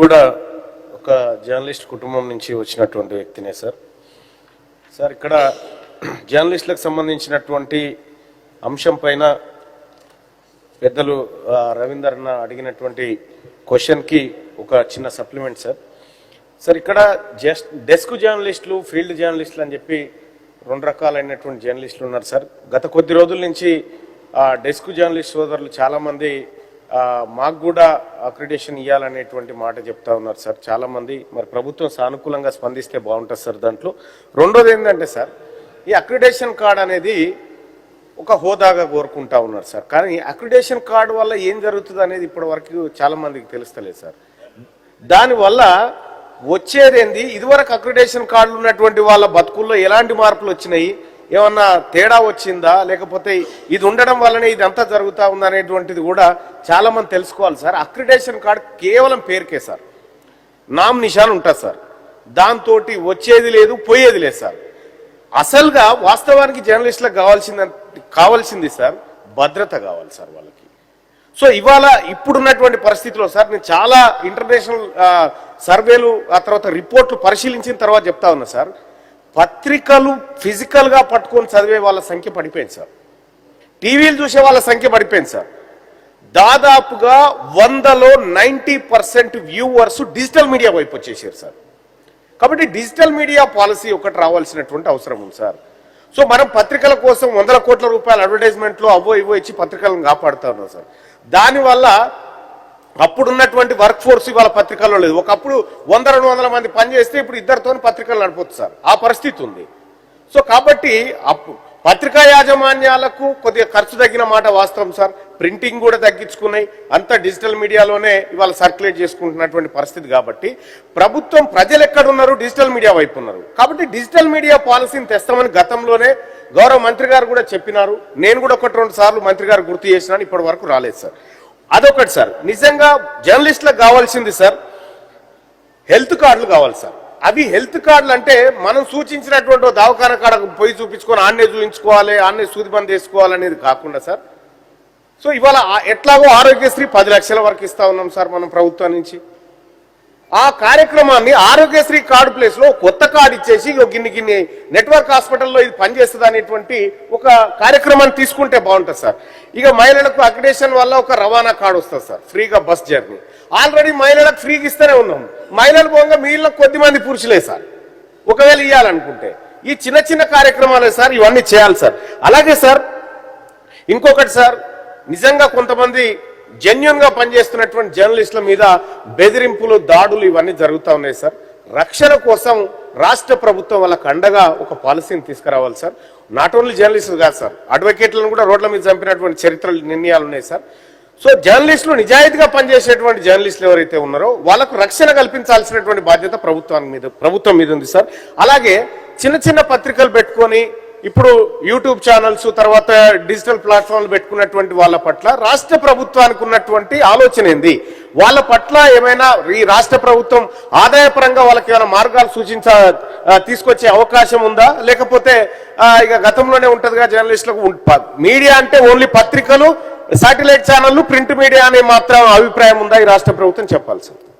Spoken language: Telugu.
కూడా ఒక జర్నలిస్ట్ కుటుంబం నుంచి వచ్చినటువంటి వ్యక్తినే సార్ ఇక్కడ జర్నలిస్టులకు సంబంధించినటువంటి అంశం పైన పెద్దలు రవీందర్న అడిగినటువంటి క్వశ్చన్కి ఒక చిన్న సప్లిమెంట్ సార్ ఇక్కడ డెస్క్ జర్నలిస్టులు ఫీల్డ్ జర్నలిస్టులు అని చెప్పి రెండు రకాలైనటువంటి జర్నలిస్టులు ఉన్నారు సార్. గత కొద్ది రోజుల నుంచి డెస్క్ జర్నలిస్ట్ సోదరులు చాలామంది మాకు కూడా అక్రిడేషన్ ఇవ్వాలనేటువంటి మాట చెప్తా ఉన్నారు సార్ చాలామంది. మరి ప్రభుత్వం సానుకూలంగా స్పందిస్తే బాగుంటుంది సార్. దాంట్లో రెండోది ఏంటంటే సార్, ఈ అక్రిడేషన్ కార్డ్ అనేది ఒక హోదాగా కోరుకుంటా ఉన్నారు సార్. కానీ అక్రిడేషన్ కార్డు వల్ల ఏం జరుగుతుంది అనేది ఇప్పటి వరకు చాలామందికి తెలుస్తలేదు సార్. దానివల్ల వచ్చేదేంది, ఇదివరకు అక్రిడేషన్ కార్డులు ఉన్నటువంటి వాళ్ళ బతుకుల్లో ఎలాంటి మార్పులు వచ్చినాయి, ఏమన్నా తేడా వచ్చిందా, లేకపోతే ఇది ఉండడం వల్లనే ఇదంతా జరుగుతూ ఉందనేటువంటిది కూడా చాలామంది తెలుసుకోవాలి సార్. అక్రిడేషన్ కార్డు కేవలం పేరుకే సార్, నామ్ నిషాన్ ఉంటుంది సార్. దాంతో వచ్చేది లేదు పోయేది లేదు సార్. అసలుగా వాస్తవానికి జర్నలిస్టులకు కావాల్సింది సార్ భద్రత కావాలి సార్ వాళ్ళకి. సో ఇవాళ ఇప్పుడున్నటువంటి పరిస్థితిలో సార్ నేను చాలా ఇంటర్నేషనల్ సర్వేలు ఆ తర్వాత రిపోర్ట్లు పరిశీలించిన తర్వాత చెప్తా ఉన్నా సార్, పత్రికలు ఫిజికల్గా పట్టుకొని చదివే వాళ్ళ సంఖ్య పడిపోయింది సార్. టీవీలు చూసే వాళ్ళ సంఖ్య పడిపోయింది సార్. దాదాపుగా 100లో 90% వ్యూవర్స్ డిజిటల్ మీడియా వైపు వచ్చేసారు సార్. కాబట్టి డిజిటల్ మీడియా పాలసీ ఒకటి రావాల్సినటువంటి అవసరం ఉంది సార్. సో మనం పత్రికల కోసం 100 కోట్ల రూపాయల అడ్వర్టైజ్మెంట్లు అవో ఇవో ఇచ్చి పత్రికలను కాపాడుతా ఉన్నాం సార్. దానివల్ల అప్పుడున్నటువంటి వర్క్ ఫోర్స్ ఇవాళ పత్రికల్లో లేదు. ఒకప్పుడు 100-200 మంది పనిచేస్తే ఇప్పుడు ఇద్దరితో పత్రికలు నడపొచ్చు సార్, ఆ పరిస్థితి ఉంది. సో కాబట్టి పత్రికా యాజమాన్యాలకు కొద్దిగా ఖర్చు తగ్గిన మాట వాస్తవం సార్. ప్రింటింగ్ కూడా తగ్గించుకున్నాయి, అంతా డిజిటల్ మీడియాలోనే ఇవాళ సర్క్యులేట్ చేసుకుంటున్నటువంటి పరిస్థితి. కాబట్టి ప్రభుత్వం ప్రజలు ఎక్కడున్నారు, డిజిటల్ మీడియా వైపు ఉన్నారు. కాబట్టి డిజిటల్ మీడియా పాలసీని తెస్తామని గతంలోనే గౌరవ మంత్రి గారు కూడా చెప్పినారు. నేను కూడా 1-2 సార్లు మంత్రి గారు గుర్తు చేసినాను, ఇప్పటి వరకు రాలేదు సార్. అదొకటి సార్. నిజంగా జర్నలిస్టులకు కావాల్సింది సార్ హెల్త్ కార్డులు కావాలి సార్. అవి హెల్త్ కార్డులు అంటే మనం సూచించినటువంటి దవాఖాన కాడ పోయి చూపించుకొని ఆన్నే చూపించుకోవాలి, ఆన్నే సూదిబంద్ వేసుకోవాలనేది కాకుండా సార్. సో ఇవాళ ఎట్లాగో ఆరోగ్యశ్రీ 10 లక్షల వరకు ఇస్తా ఉన్నాం సార్ మనం ప్రభుత్వం నుంచి. ఆ కార్యక్రమాన్ని ఆరోగ్యశ్రీ కార్డు ప్లేస్లో కొత్త కార్డు ఇచ్చేసి గిన్ని నెట్వర్క్ హాస్పిటల్లో ఇది పనిచేస్తుంది అనేటువంటి ఒక కార్యక్రమాన్ని తీసుకుంటే బాగుంటుంది సార్. ఇక మహిళలకు అక్రిడేషన్ వల్ల ఒక రవాణా కార్డు వస్తుంది సార్, ఫ్రీగా బస్ జర్నీ. ఆల్రెడీ మహిళలకు ఫ్రీగా ఇస్తూనే ఉన్నాం. మహిళలు పోగా మిగిలిన కొద్దిమంది పురుషులే సార్ ఒకవేళ ఇవ్వాలనుకుంటే. ఈ చిన్న చిన్న కార్యక్రమాలే సార్, ఇవన్నీ చేయాలి సార్. అలాగే సార్ ఇంకొకటి సార్, నిజంగా కొంతమంది జెన్యున్ గా పనిచేస్తున్నటువంటి జర్నలిస్టుల మీద బెదిరింపులు, దాడులు ఇవన్నీ జరుగుతూ ఉన్నాయి సార్. రక్షణ కోసం రాష్ట్ర ప్రభుత్వం వాళ్ళకు అండగా ఒక పాలసీని తీసుకురావాలి సార్. నాట్ ఓన్లీ జర్నలిస్టులు కాదు సార్, అడ్వకేట్లను కూడా రోడ్ల మీద చంపినటువంటి చరిత్రలు, నిర్ణయాలు ఉన్నాయి సార్. సో జర్నలిస్టులు నిజాయితీగా పనిచేసేటువంటి జర్నలిస్టులు ఎవరైతే ఉన్నారో వాళ్ళకు రక్షణ కల్పించాల్సినటువంటి బాధ్యత ప్రభుత్వం మీద ఉంది సార్. అలాగే చిన్న చిన్న పత్రికలు పెట్టుకొని ఇప్పుడు యూట్యూబ్ ఛానల్స్ తర్వాత డిజిటల్ ప్లాట్ఫామ్లు పెట్టుకున్నటువంటి వాళ్ళ పట్ల రాష్ట్ర ప్రభుత్వానికి ఉన్నటువంటి ఆలోచన ఏంది, వాళ్ళ పట్ల ఏమైనా ఈ రాష్ట్ర ప్రభుత్వం ఆదాయపరంగా వాళ్ళకి ఏమైనా మార్గాలు తీసుకొచ్చే అవకాశం ఉందా, లేకపోతే ఇక గతంలోనే ఉంటుందిగా జర్నలిస్టులకు మీడియా అంటే ఓన్లీ పత్రికలు, శాటిలైట్ ఛానళ్లు, ప్రింట్ మీడియా అనే మాత్రం అభిప్రాయం ఉందా ఈ రాష్ట్ర ప్రభుత్వం చెప్పాలి సార్.